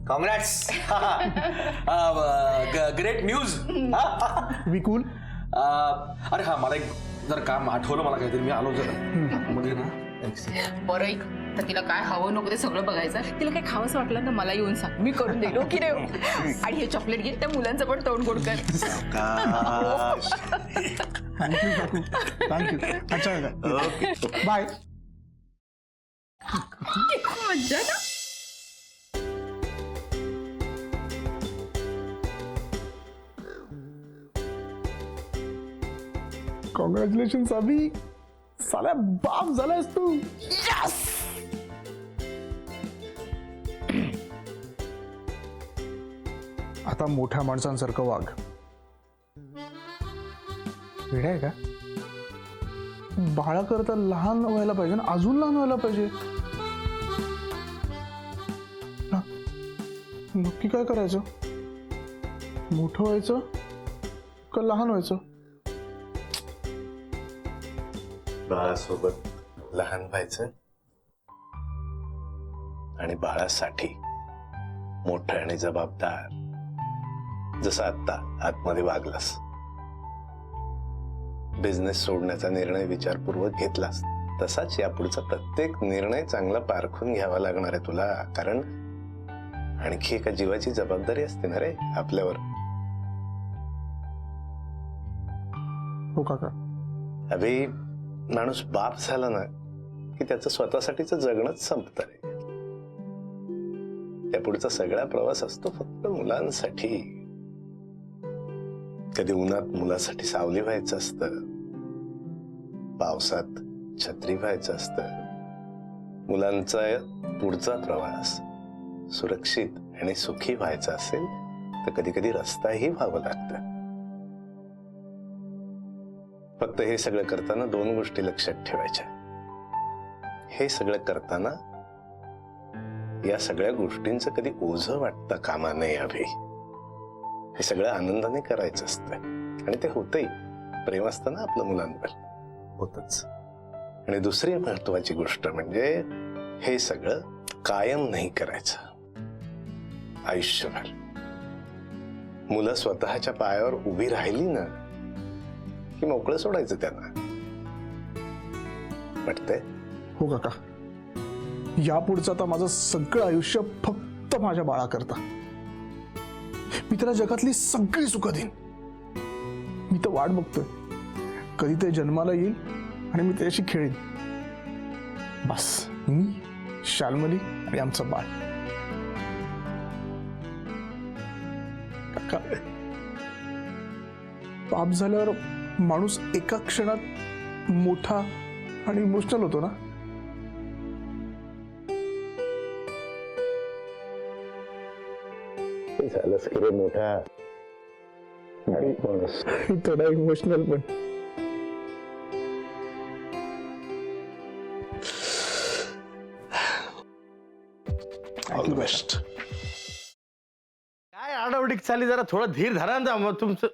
Congrats. Great news. विकुल अरे हा मला एक जर काम आठवलं मला काहीतरी मी आलो जरा मध्ये ना. बरं ऐक तर तिला काय हवं नको ते सगळं बघायचं. तिला काय खावंसं वाटलं तर मला येऊन सांग मी करून देईल की रे. आणि हे चॉकलेट घे त्या मुलांचं पण तोंड गोड कर. थँक्यू काकू थँक्यू. अच्छा बाय. मज्जा ना. कॉंग्रॅच्युलेशन अभि. साला बाप झालायस तू. आता मोठ्या माणसांसारखं वाग. वेळ आहे का? बाळा करता लहान व्हायला पाहिजे ना, अजून लहान व्हायला पाहिजे ना. नक्की काय करायचं? मोठं व्हायचं का लहान व्हायचं? बाळासोबत लहान व्हायचं आणि बाळासाठी मोठं आणि जबाबदार, जसं आता आतमध्ये वागलास. बिझनेस सोडण्याचा निर्णय विचारपूर्वक घेतलास तसाच यापुढचा प्रत्येक निर्णय चांगला पारखून घ्यावा लागणार आहे तुला. कारण आणखी एका जीवाची जबाबदारी असते ना रे आपल्यावर. हो काका. अभि माणूस बाप झाला ना की त्याचं स्वतःसाठीच जगणंच संपत रे. त्या पुढचा सगळा प्रवास असतो फक्त मुलांसाठी. कधी उन्हात मुलासाठी सावली व्हायचं असतं, पावसात छत्री व्हायचं असतं. मुलांचा पुढचा प्रवास सुरक्षित आणि सुखी व्हायचा असेल तर कधी कधी रस्ताही व्हावं लागतं. फक्त हे सगळं करताना दोन गोष्टी लक्षात ठेवायच्या. हे सगळं करताना या सगळ्या गोष्टींचं कधी ओझं वाटतं कामा नये अभि. हे सगळं आनंदाने करायचं असतं आणि ते होतंही. प्रेम असतं ना आपलं मुलांवर, होतच. आणि दुसरी महत्वाची गोष्ट म्हणजे हे सगळं कायम नाही करायचं, आयुष्यभर. मुलं स्वतःच्या पायावर उभी राहिली ना की मोकळं सोडायचं त्यांना. वाटतंय? हो काका. यापुढचं आता माझं सगळं आयुष्य फक्त माझ्या बाळा करता. मी त्याला जगातली सगळी सुख देईन. मी तर वाट बघतोय कधी ते जन्माला येईल आणि मी त्याच्याशी खेळीन. बस मी, शाल्मली आणि आमचं बाळ. काका, बाप झाल्यावर माणूस एका क्षणात मोठा आणि इमोशनल होतो ना. झालंच की रे मोठा माणूस. थोडा इमोशनल पण. All the best. काय आडावडीक चालली, जरा थोडं धीर धरा ना मग तुमचं.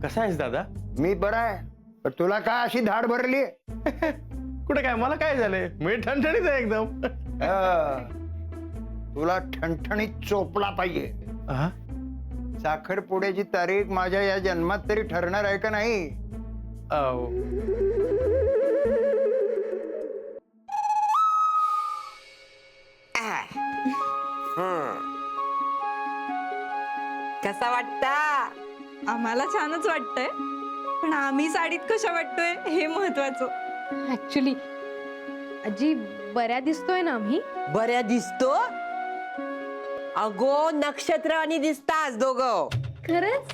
कसा आहेस दादा? मी बरा आहे. पण तुला काय अशी धाड भरली? कुठे काय, मला काय झालंय? मी ठणठणीत आहे एकदम. तुला ठणठणीत चोपला पाहिजे. साखरपुड्याची तारीख माझ्या या जन्मात तरी ठरणार आहे का नाही? कसा वाटता? आम्हाला छानच वाटतंय, पण आम्ही साडीत कशा वाटतोय हे महत्वाचं. ऍक्च्युली आजी बऱ्या दिसतोय ना आम्ही? बऱ्या दिसतो. अगो नक्षत्र आणि दिसतास दोघं. खरंच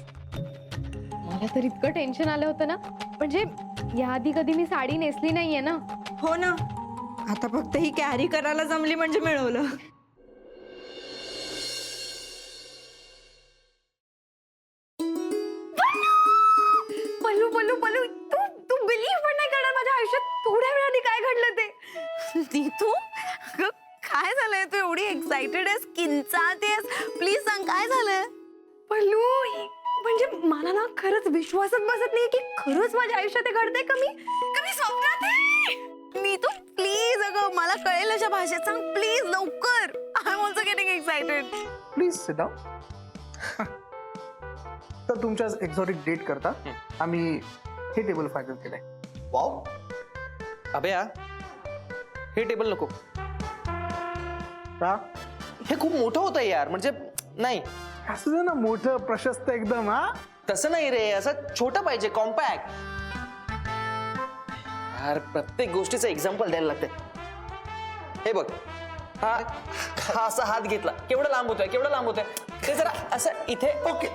मला तर इतकं टेन्शन आलं होतं ना, म्हणजे याआधी कधी मी साडी नेसली नाहीये ना. हो ना, आता फक्त ही कॅरी करायला जमली म्हणजे मिळवलं. पल्लू पल्लू पल्लू, तू तू बिलीव्ह पण नाही करणार माझ्या आयुष्यात थोड्या वेळाने काय घडलं ते. नीतू, अगं, काय झालंय? तू एवढी एक्साइटेड आहेस, किंचाळतेस. प्लीज सांग काय झालंय? पल्लू म्हणजे मला ना खरंच विश्वासच बसत नाही की खरंच माझ्या आयुष्यात हे घडतंय. कमी स्वप्नात आहे. नीतू प्लीज, अगं मला अशा भाषेत सांग प्लीज लवकर. I am also getting excited. Please sit down. तर तुमच्या एक्झॉटिक डेट करता आम्ही हे टेबल फायनल केलंय. वाव अभ्या हे टेबल नको. का हे खूप मोठं होतं यार. म्हणजे नाही असं दे ना मोठं प्रशस्त एकदम. हा तसं नाही रे. असं छोटं पाहिजे कॉम्पॅक्ट. यार प्रत्येक गोष्टीचं एक्झाम्पल द्यायला लागते. हे बघ हा असा हात घेतला केवढा लांब होतोय केवढा लांब होतोय. ते जरा असं इथे ओके